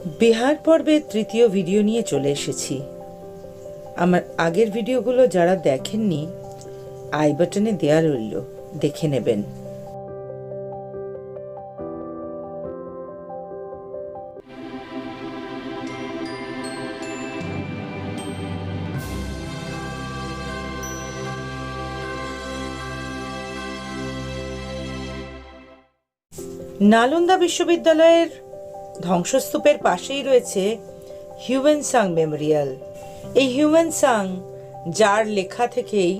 বিহার পর্বের তৃতীয় ভিডিও নিয়ে চলে এসেছি। আমার আগের ভিডিওগুলো যারা দেখেননি আই বাটনে দেয়া রইল, দেখে নেবেন। নালন্দা বিশ্ববিদ্যালয়ের ধ্বংসস্তূপের পাশেই রয়েছে হিউয়েনসাং মেমোরিয়াল। এই হিউয়েনসাং, যার লেখা থেকেই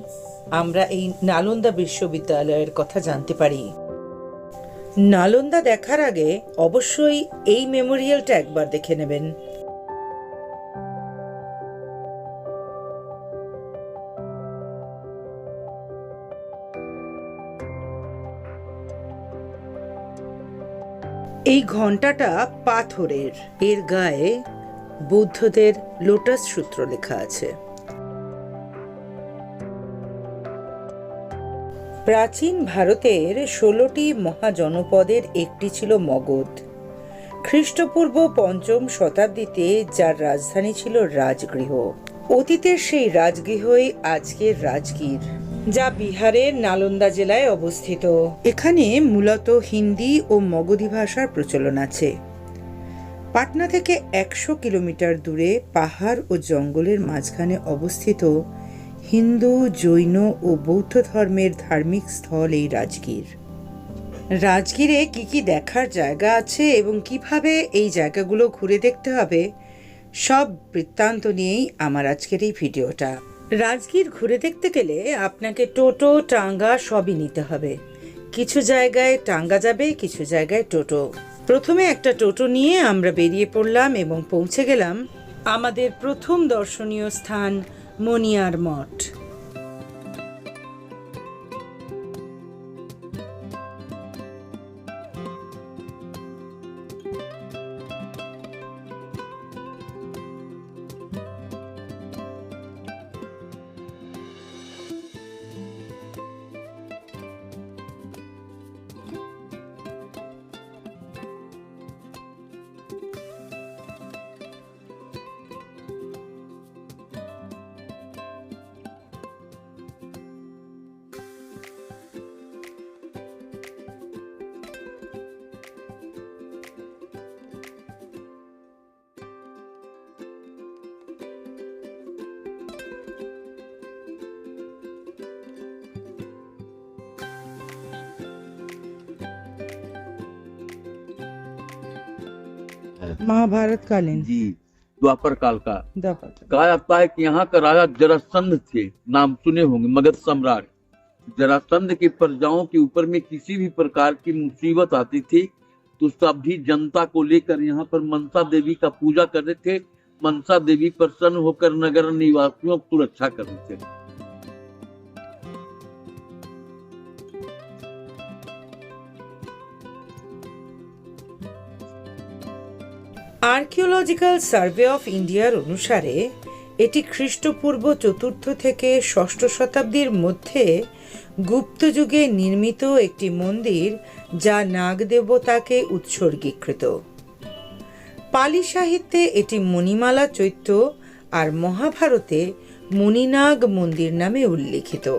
আমরা এই নালন্দা বিশ্ববিদ্যালয়ের কথা জানতে পারি। নালন্দা দেখার আগে অবশ্যই এই মেমোরিয়ালটা একবার দেখে নেবেন। এই ঘণ্টাটা পাথরের, এর গায়ে বৌদ্ধদের লোটাস সূত্র লেখা আছে। প্রাচীন ভারতের 16টি মহাজনপদের একটি ছিল মগধ। খ্রিস্টপূর্ব 5ম শতাব্দীতে যার রাজধানী ছিল রাজগৃহ। অতীতের সেই রাজগৃহই আজকের রাজগীর, যা বিহারের নালন্দা জেলায় অবস্থিত। এখানে মূলত হিন্দি ও মগধী ভাষার প্রচলন আছে। পাটনা থেকে 100 কিলোমিটার দূরে পাহাড় ও জঙ্গলের মাঝখানে অবস্থিত হিন্দু, জৈন ও বৌদ্ধ ধর্মের ধার্মিক স্থল এই রাজগীর। রাজগীরে কি কি দেখার জায়গা আছে এবং কিভাবে এই জায়গাগুলো ঘুরে দেখতে হবে, সব বৃত্তান্ত নিয়েই আমার আজকের এই ভিডিওটা। রাজগীর ঘুরে দেখতে গেলে আপনাকে টোটো, টাঙ্গা সবই নিতে হবে। কিছু জায়গায় টাঙ্গা যাবে, কিছু জায়গায় টোটো। প্রথমে একটা টোটো নিয়ে আমরা বেরিয়ে পড়লাম এবং পৌঁছে গেলাম আমাদের প্রথম দর্শনীয় স্থান মনিয়ার মঠ। महाभारत कालीन जी, द्वापर काल का द्वापर। कहा जाता है कि यहाँ का राजा जरासंध थे, नाम सुने होंगे, मगध सम्राट। जरासंध की प्रजाओं के ऊपर में किसी भी प्रकार की मुसीबत आती थी तो सभी जनता को लेकर यहाँ पर मनसा देवी का पूजा करते थे। मनसा देवी प्रसन्न होकर नगर निवासियों की सुरक्षा करते थे। আর্কিওলজিক্যাল সার্ভে অফ ইন্ডিয়ার অনুসারে এটি খ্রিস্টপূর্ব 4র্থ থেকে 6ষ্ঠ শতাব্দীর মধ্যে গুপ্ত যুগে নির্মিত একটি মন্দির, যা নাগ দেবতাকে উৎসর্গীকৃত। পালি সাহিত্যে এটি মণিমালা চৈত্য আর মহাভারতে মণিনাগ মন্দির নামে উল্লিখিত।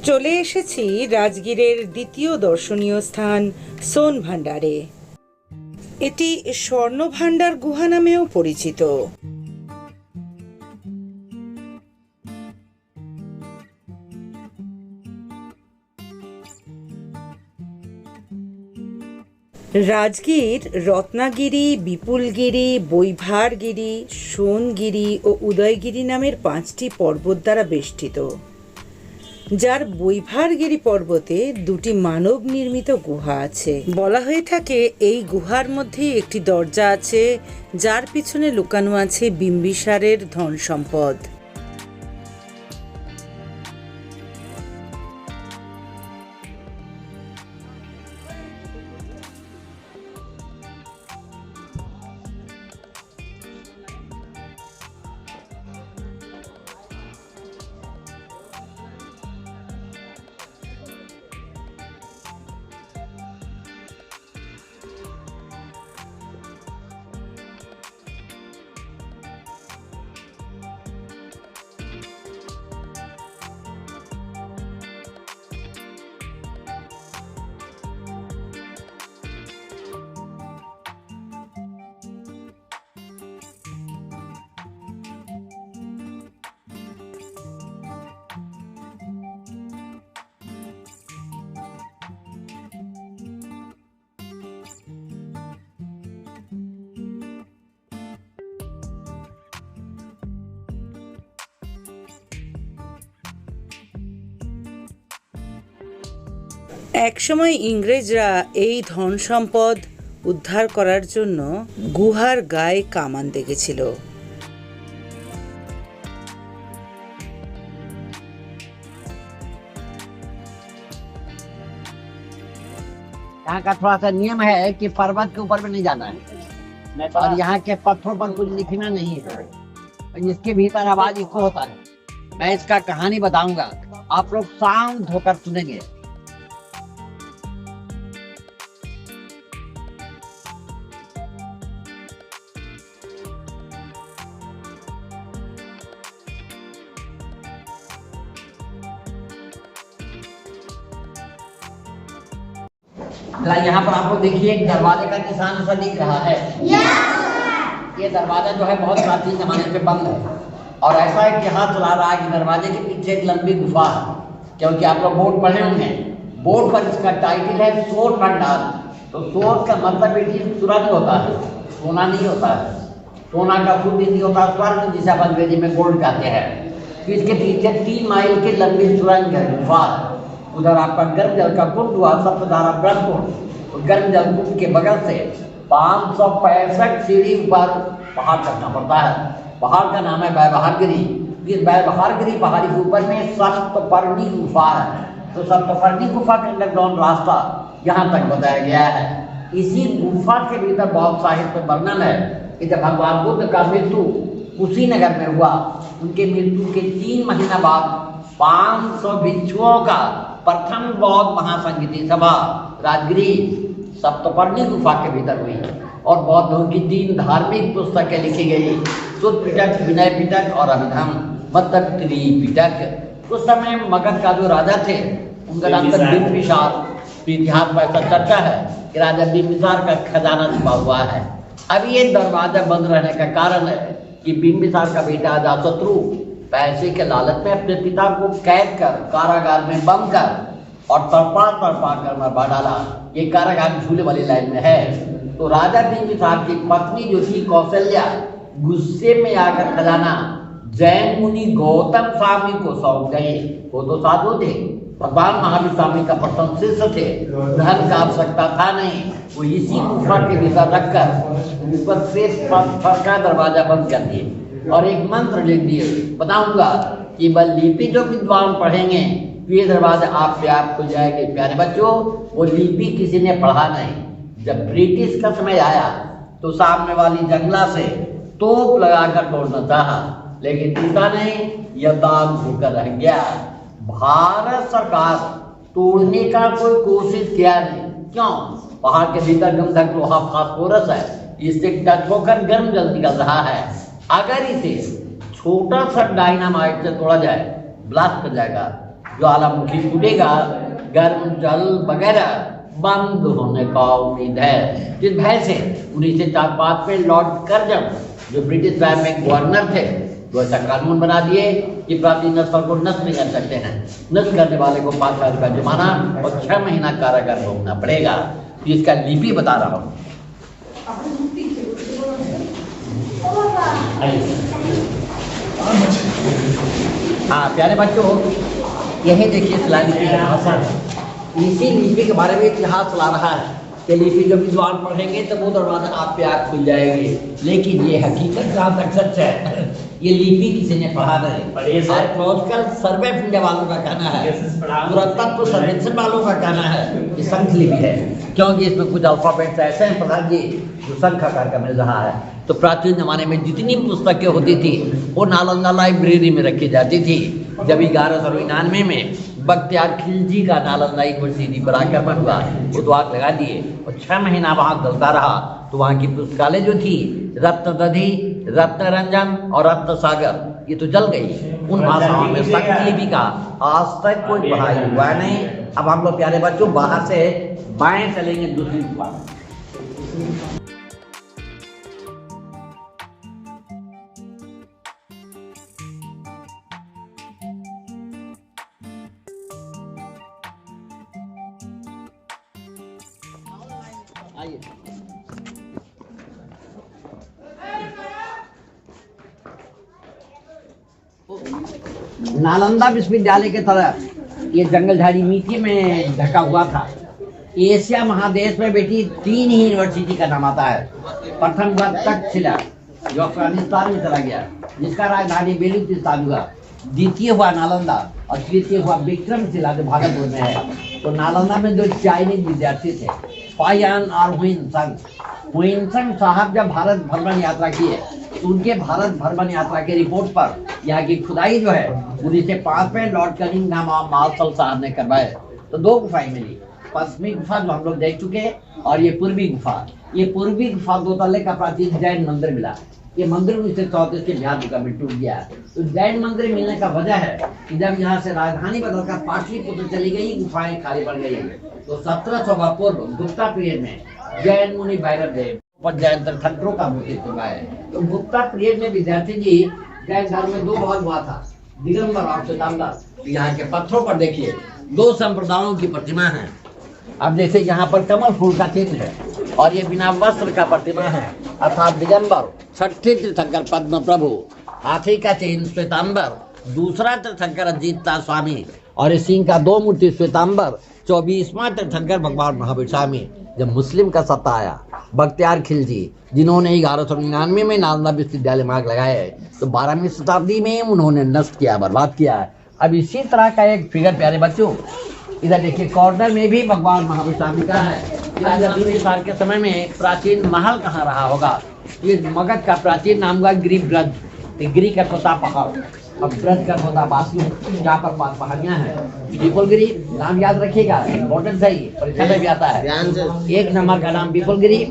চলে এসেছি রাজগীরের দ্বিতীয় দর্শনীয় স্থান সোন ভান্ডারে। এটি স্বর্ণ ভান্ডার গুহা নামেও পরিচিত। রাজগীর রত্নাগিরি, বিপুলগিরি, বৈভারগিরি, সোনগিরি ও উদয়গিরি নামের 5টি পর্বত দ্বারা বেষ্টিত, যার বৈভারগিরি পর্বতে 2টি মানব নির্মিত গুহা আছে। বলা হয়ে থাকে এই গুহার মধ্যেই একটি দরজা আছে, যার পিছনে লুকানো আছে বিম্বিসারের ধন সম্পদ। একসময় ইংরেজরা এই ধন সম্পদ উদ্ধার করার জন্য গুহার গায়ে কামান দেখেছিল। यहाँ का थोड़ा सा नियम है कि पर्वत के ऊपर में नहीं जाना है और यहाँ के पत्थरों पर कुछ लिखना नहीं है। इसके भीतर आवाज इको होता है। मैं इसका कहानी बताऊंगा, आप लोग शांत होकर सुनेंगे। यहाँ पर आपको देखिए एक दरवाजे का निशान सा दिख रहा है। ये दरवाजा जो है बहुत प्राचीन जमाने से बंद है और ऐसा है कि हाथ चला रहा है कि दरवाजे के पीछे एक लंबी गुफा है। क्योंकि आप लोग बोर्ड पढ़े होंगे, बोर्ड पर इसका टाइटल है सोर भंडार। तो सोर का मतलब तुरंत होता है, सोना नहीं होता है। सोना का शुद्ध नहीं होता, स्वर्ण जिसे अपन अंग्रेजी में गोल्ड कहते हैं। तो इसके पीछे 3 माइल की लंबी सुरंग है, गुफा है। उधर आपका गर्म जल का कुंड हुआ, सप्तधारा ब्रह्मकुंड, और गर्म जल कुंड के बगल से 565 सीढ़ी ऊपर पहाड़ चढ़ना पड़ता है। पहाड़ का नाम है वैवहारगिरी। इस वैवहारगिरी पहाड़ी के ऊपर में सप्तपर्णी गुफा है। तो सप्तपर्णी गुफा के अंडरग्राउंड रास्ता यहाँ तक बताया गया है। इसी गुफा के भीतर बहुत साहित्य वर्णन है कि जब भगवान बुद्ध का मृत्यु कुशीनगर में हुआ, उनके मृत्यु के 3 महीना बाद 500 भिक्षुओं का प्रथम बौद्ध महासंगीति सभा राजगिरी सप्तपर्णी गुफा के भीतर हुई और बौद्धों की 3 धार्मिक पुस्तकें लिखी गई, सुध पिटक, विनय पिटक और अभिधम, मतलब त्रिपिटक। उस समय मगध का जो राजा थे, उनका नाम था बिम्बिसार। इतिहास में ऐसा चर्चा है कि राजा बिम्बिसार का खजाना छुपा हुआ है। अब ये दरवाजा बंद रहने का कारण है कि बिम्बिसार का बेटा अजातशत्रु पैसे के लालच में अपने पिता को कैद कर कारागार में बंद कर और तड़पा कर मरवा डाला। ये कारागार झूले वाली लाइन में है। तो राजा बिम्बिसार की पत्नी जो थी कौशल्या, गुस्से में आकर खजाना जैन मुनि गौतम स्वामी को सौंप गए। वो तो साधु थे, भगवान महावीर स्वामी का प्रथम शिष्य थे, धन का आवश्यकता था नहीं। वो इसी गुफा के भीतर रखकर ऊपर से पत्थर का दरवाजा बंद कर दिए और एक मंत्र लिख दिए। बताऊंगा कि बल लिपि जो विद्वान पढ़ेंगे तो ये दरवाजा आप पे आप खुल जाएंगे। प्यारे बच्चों, वो लिपि किसी ने पढ़ा नहीं। जब ब्रिटिश का समय आया तो सामने वाली जंगला से तोप लगाकर तोड़ना चाहा, लेकिन टूटा नहीं, यह दाग होकर रह गया। भारत सरकार तोड़ने का कोई कोशिश किया नहीं। क्यों? पहाड़ के भीतर गंधक लोहा फास्फोरस है, इससे टच होकर गर्म जल निकल रहा है। अगर इसे छोटा सा डायनामाइट से तोड़ा जाए, ब्लास्ट कर जाएगा, ज्वालामुखी फूटेगा, गर्म जल वगैरह बंद होने का उम्मीद है। जिस भय से 1904 में लॉर्ड कर्जन, जो ब्रिटिश राज में गवर्नर थे, वो ऐसा कानून बना दिए कि प्राचीन नस्ल को नष्ट नहीं कर सकते हैं। नष्ट करने वाले को 5,000 रुपया जुर्माना और 6 महीना कारागार भोगना पड़ेगा। इसका लिपि बता रहा हूँ। हाँ प्यारे बच्चों, यही देखिए शिलालिपि का भाषा है। इसी लिपि के बारे में इतिहास चला रहा है कि लिपि जब विद्वान पढ़ेंगे तो वो दरवाजा आप पे आग खुल जाएंगे। लेकिन ये हकीकत जहाँ तक सच है, ये लिपि किसी ने पढ़ा नहीं। आर्कोलॉजिकल सर्वे ऑफ इंडिया वालों का कहना है, पुरातत्व सर्वेक्षण वालों का कहना है कि संख लिपि है, क्योंकि इसमें कुछ अल्फाबेट्स ऐसे हैं प्रधान जी जो संख आकार का मिल रहा है। तो प्राचीन जमाने में जितनी पुस्तकें होती थी वो नालंदा लाइब्रेरी में रखी जाती थी। जब 1199 में बख्तियार खिलजी का नालंदा यूनिवर्सिटी पर आक्रमण हुआ, वो तो आग लगा दिए और 6 महीना वहाँ जलता रहा। तो वहाँ की पुस्तकालय जो थी, रत्नदधि, रत्नरंजन और रत्न सागर, ये तो जल गई। उन भाषाओं में संख लिपि का आज तक कोई पढ़ाई हुआ नहीं। अब हम लोग प्यारे बच्चों बाहर से बाएं चलेंगे दूसरी दुकान। आइए नालंदा विश्वविद्यालय के तरफ ये जंगल झाड़ी मिट्टी में ढका हुआ था। एशिया महादेश में बेटी 3 ही यूनिवर्सिटी का नाम आता है। प्रथम हुआ तक्षशिला जो अफगानिस्तान में चला गया, जिसका राजधानी बेलूचिस्तान हुआ। द्वितीय हुआ नालंदा और तृतीय हुआ विक्रमशिला जो भागलपुर में है। तो नालंदा में जो चाइनीज विद्यार्थी थे, फायान और हुइनसंग साहब जब भारत भ्रमण यात्रा किए तो उनके भारत भ्रमण यात्रा के रिपोर्ट पर यहाँ की खुदाई जो है 1905 में लॉर्ड कनिंघम और मार्शल साहब ने करवाए। तो 2 गुफाएं मिली, पश्चिमी गुफा जो हम लोग देख चुके और ये पूर्वी गुफा। ये पूर्वी गुफा 2 तल्ले का प्राचीन जैन मंदिर मिला। ये मंदिर 1934 के बिहार भूकंप में टूट गया। तो जैन मंदिर मिलने का वजह है कि जब यहाँ से राजधानी बदलकर पाटलिपुत्र चली गई, गुफाएं खाली पड़ गई। तो 1700 पूर्व गुप्ता पीरियड में जैन मुनि भैरव देव और जैन तीर्थंकरों का मूर्ति है। तो गुप्ता पीरियड में विद्यार्थी जी जैन धर्म में 2 भाग हुआ था, दिगंबर और श्वेतांबर। यहाँ के पत्थरों पर देखिए 2 संप्रदायों की प्रतिमा है। अब जैसे यहाँ पर कमल फूल का चिन्ह है और ये बिना वस्त्र का प्रतिमा है, अर्थात दिगंबर। 6ठे तीर्थंकर पद्म प्रभु, हाथी का चिन्ह श्वेतांबर। दूसरा तीर्थंकर अजीता स्वामी और सिंह का 2 मूर्ति श्वेतांबर। 24वां तीर्थंकर भगवान महावीर स्वामी। जब मुस्लिम का सत्ता आया, बख्तियार खिलजी जिन्होंने 1199 में नालंदा विश्वविद्यालय में आग लगाए, तो 12वीं शताब्दी में उन्होंने नष्ट किया, बर्बाद किया। अब इसी तरह का एक फिगर प्यारे बच्चों इधर देखिए, कॉर्नर में भी भगवान महावीर स्वामी का है। राजा बिंबिसार के समय में प्राचीन महल कहाँ रहा होगा? ये मगध का प्राचीन नाम हुआ गिरिब्रज। गिरी का तोता पहाड़ और ब्रज का तोता बासु। यहाँ पर 5 पहाड़ियाँ हैं। बिपुलगिरी नाम याद रखिएगा, इम्पोर्टेंट है, परीक्षा में भी आता है। 1 नंबर का नाम Vipulgiri,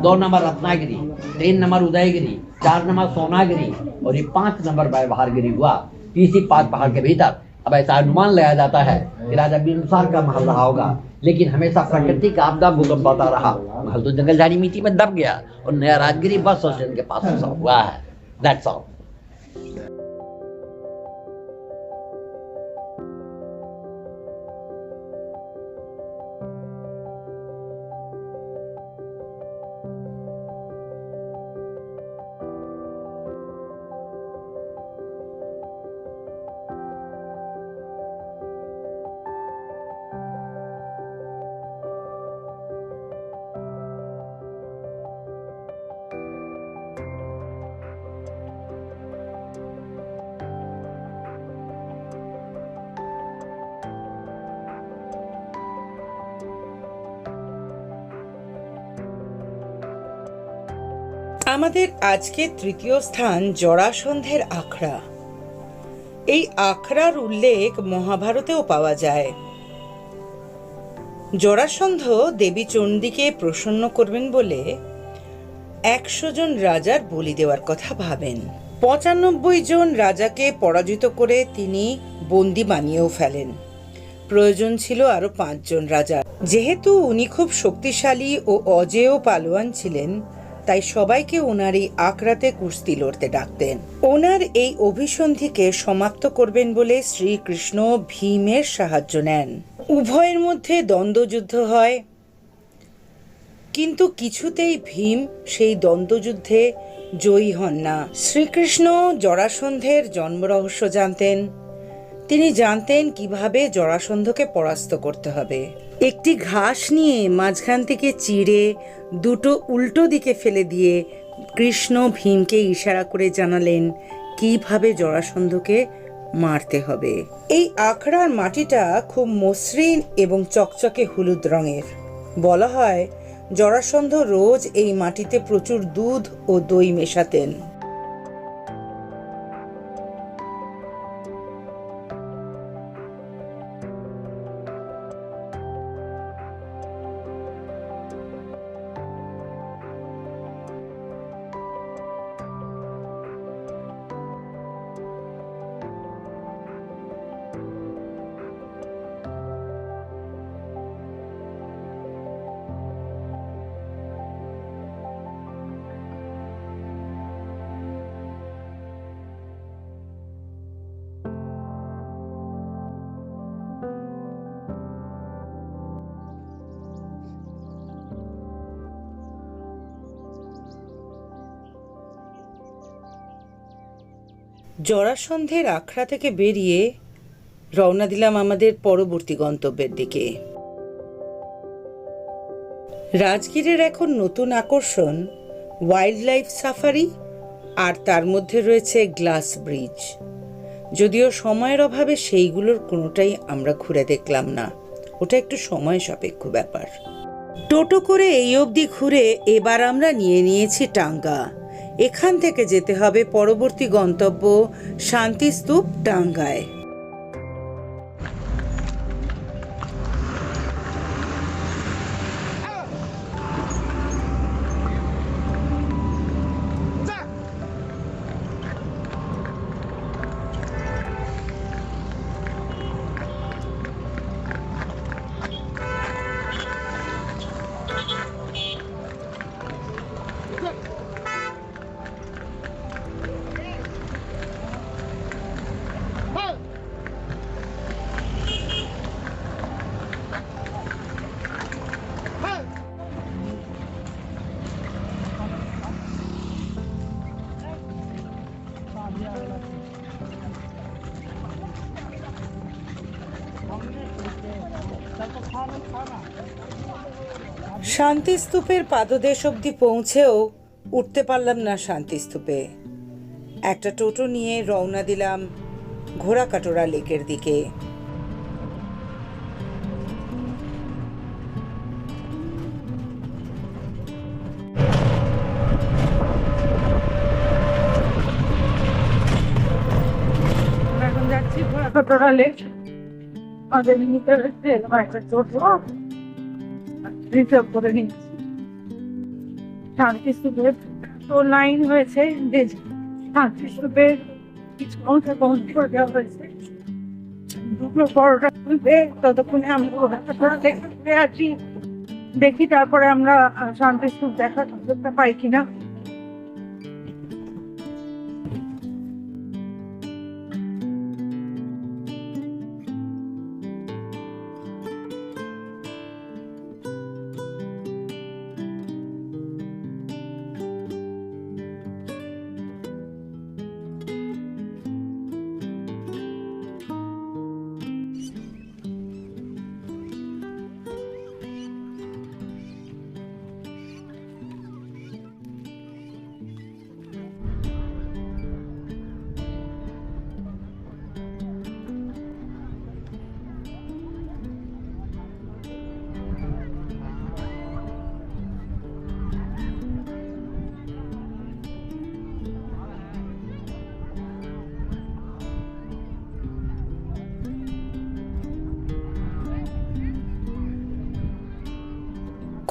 2 number Ratnagiri, 3 number Udaygiri, 4 number Sonagiri और ये 5 नंबर व्यवहारगिरी हुआ। इसी 5 पहाड़ के भीतर अब ऐसा अनुमान लगाया जाता है कि राजा बिंबिसार का महल रहा होगा। लेकिन हमेशा प्रकृति का आपदा भूकंप आता रहा, महल तो जंगल झाड़ी मिट्टी में दब गया और नया राजगिरी बस स्टेशन के पास हुआ है। That's all. আমাদের আজকের তৃতীয় স্থান জরাসন্ধের আখড়া। এই আখড়ার উল্লেখ মহাভারতেও পাওয়া যায়। জরাসন্ধ দেবী চণ্ডীকে প্রসন্ন করবেন বলে 100 জন রাজার বলি দেওয়ার কথা ভাবেন। 95 জন রাজাকে পরাজিত করে তিনি বন্দী বানিয়েও ফেলেন। প্রয়োজন ছিল আরো 5 জন রাজা। যেহেতু উনি খুব শক্তিশালী ও অজেয় পালোয়ান ছিলেন, তাই সবাইকে ওনার এই আখড়াতে কুস্তি লড়তে ডাকতেন। ওনার এই অভিসন্ধিকে সমাপ্ত করবেন বলে শ্রীকৃষ্ণ ভীমের সাহায্য নেন। উভয়ের মধ্যে দ্বন্দ্বযুদ্ধ হয়। কিন্তু কিছুতেই ভীম সেই দ্বন্দ্বযুদ্ধে জয়ী হন না। শ্রীকৃষ্ণ জরাসন্ধের জন্মরহস্য জানতেন। তিনি জানতেন কিভাবে জরাসন্ধকে পরাস্ত করতে হবে। একটি ঘাস নিয়ে মাঝখান থেকে চিড়ে দুটো উল্টো দিকে ফেলে দিয়ে কৃষ্ণ ভীমকে ইশারা করে জানালেন কিভাবে জরাসন্ধকে মারতে হবে। এই আখড়ার মাটিটা খুব মসৃণ এবং চকচকে হলুদ রঙের। বলা হয় জরাসন্ধ রোজ এই মাটিতে প্রচুর দুধ ও দই মেশাতেন। জরাসন্ধের আখড়া থেকে বেরিয়ে রওনা দিলাম আমাদের পরবর্তী গন্তব্যের দিকে। রাজগীরের এখন নতুন আকর্ষণ ওয়াইল্ড লাইফ সাফারি, আর তার মধ্যে রয়েছে গ্লাস ব্রিজ। যদিও সময়ের অভাবে সেইগুলোর কোনোটাই আমরা ঘুরে দেখলাম না, ওটা একটু সময় সাপেক্ষ ব্যাপার। টোটো করে এই অবধি ঘুরে এবার আমরা নিয়ে নিয়েছি টাঙ্গা। এখান থেকে যেতে হবে পরবর্তী গন্তব্য শান্তিস্তূপ টাঙ্গায়। শান্তিস্তূপের পাদদেশ অবধি পৌঁছেও উঠতে পারলাম না শান্তিস্তূপে। একটা টোটো নিয়ে রওনা দিলাম ঘোড়াকাটোরা লেকের দিকে। এখন যাচ্ছি ঘোড়াকাটোরা লেক। আমাদের নিতে হচ্ছে একটা টোটো রিজার্ভ করে নিচ্ছি। শান্তিস্তূপের তো লাইন হয়েছে, যে শান্তিস্তূপের কিছু অংশ বন্ধ করে দেওয়া হয়েছে। দুটো বড়টা খুলবে, ততক্ষণে আমরা ঘোড়াকাটোরা লেক ঘুরে আছি। দেখি তারপরে আমরা শান্তিস্তূপ দেখার সুযোগটা পাই কিনা।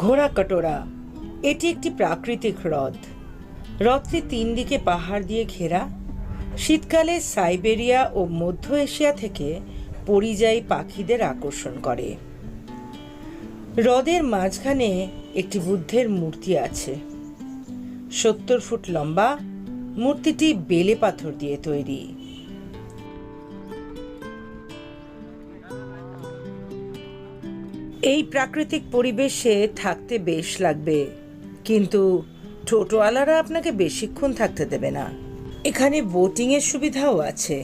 ঘোড়াকাটোরা এটি একটি প্রাকৃতিক হ্রদ। হ্রদটি 3 দিকে পাহাড় দিয়ে ঘেরা। শীতকালে সাইবেরিয়া ও মধ্য এশিয়া থেকে পরিযায়ী পাখিদের আকর্ষণ করে। হ্রদের মাঝখানে একটি বুদ্ধের মূর্তি আছে, 70 ফুট লম্বা। মূর্তিটি বেলে পাথর দিয়ে তৈরি। এই প্রাকৃতিক পরিবেশে থাকতে বেশ লাগবে, কিন্তু টোটোওয়ালারা আপনাকে বেশিক্ষণ থাকতে দেবে না। এখানে বোটিং এর সুবিধাও আছে।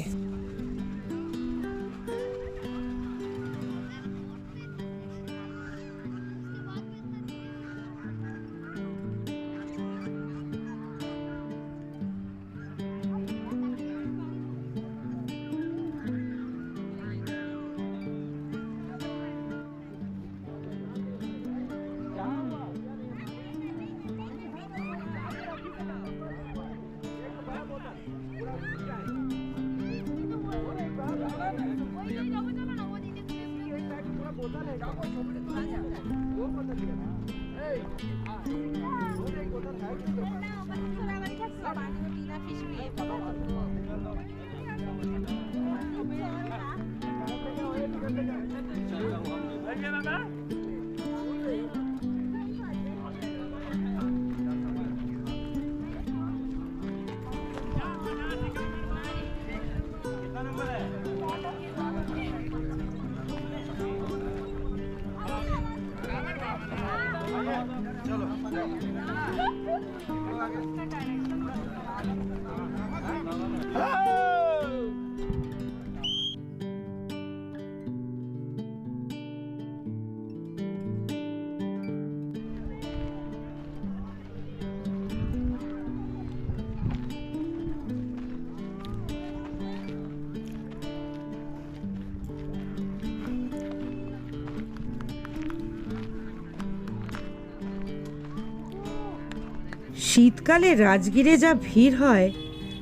শীতকালে রাজগীরে যা ভিড় হয়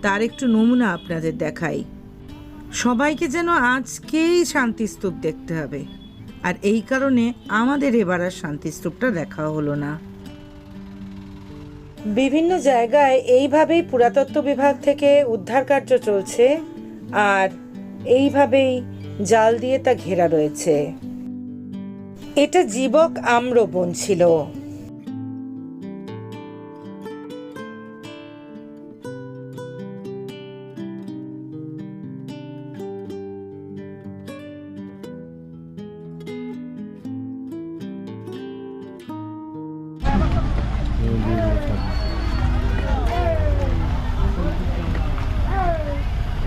তার একটু নমুনা আপনাদের দেখাই। সবাইকে যেন আজকেই শান্তিস্তূপ দেখতে হবে, আর এই কারণে আমাদের এবার আর শান্তিস্তূপটা দেখা হলো না। বিভিন্ন জায়গায় এইভাবেই পুরাতত্ত্ব বিভাগ থেকে উদ্ধার কার্য চলছে, আর এইভাবেই জাল দিয়ে তা ঘেরা রয়েছে। এটা জীবক আম্র বন ছিল।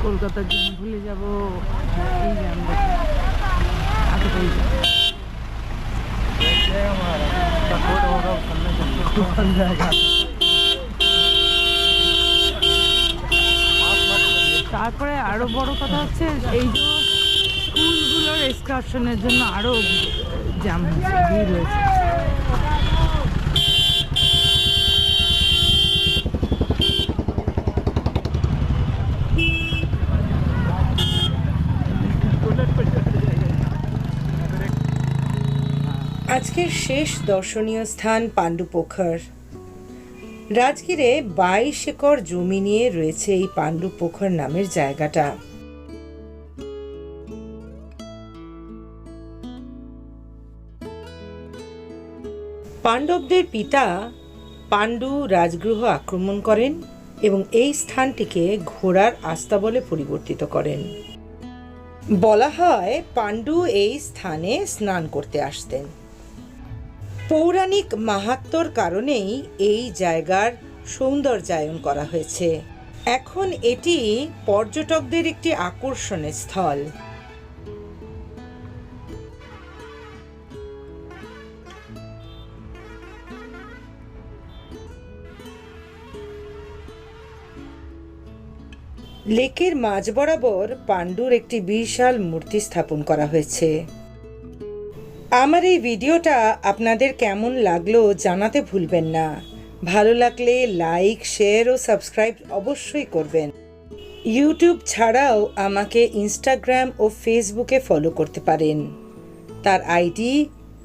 কলকাতার জ্যাম ভুলে যাব, এই জ্যাম তারপরে আরো বড় কথা হচ্ছে এই যে স্কুলগুলোর এক্সকারশনের জন্য আরো জ্যাম হচ্ছে, ভিড় হয়েছে। আজকের শেষ দর্শনীয় স্থান পাণ্ডুপোখর। রাজগীরে 22 একর জমি নিয়ে রয়েছে এই পাণ্ডুপোখর নামের জায়গাটা। পাণ্ডবদের পিতা পাণ্ডু রাজগৃহ আক্রমণ করেন এবং এই স্থানটিকে ঘোড়ার আস্তাবলে পরিবর্তিত করেন। বলা হয় পাণ্ডু এই স্থানে স্নান করতে আসতেন। পৌরাণিক মাহাত্ম্যর কারণেই এই জায়গার সৌন্দর্যায়ন করা হয়েছে। এখন এটি পর্যটকদের একটি আকর্ষণের স্থল। লেকের মাঝ বরাবর পাণ্ডুর একটি বিশাল মূর্তি স্থাপন করা হয়েছে। আমার এই ভিডিওটা আপনাদের কেমন লাগলো জানাতে ভুলবেন না। ভালো লাগলে লাইক, শেয়ার ও সাবস্ক্রাইব অবশ্যই করবেন। ইউটিউব ছাড়াও আমাকে ইনস্টাগ্রাম ও ফেসবুকে ফলো করতে পারেন, তার আইডি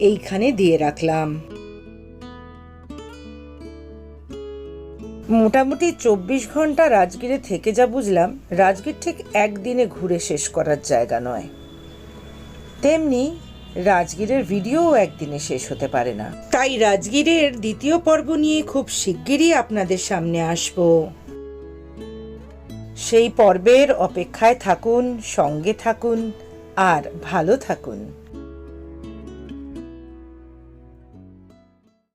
এইখানে দিয়ে রাখলাম। মোটামুটি 24 ঘন্টা রাজগীরে থেকে যা বুঝলাম, রাজগীর ঠিক একদিনে ঘুরে শেষ করার জায়গা নয়। তেমনি রাজগীরের ভিডিও একদিনে শেষ হতে পারে না। তাই রাজগীরের দ্বিতীয় পর্ব নিয়ে খুব শিগগিরই আপনাদের সামনে আসব। সেই পর্বের অপেক্ষায় থাকুন, সঙ্গে থাকুন আর ভালো থাকুন।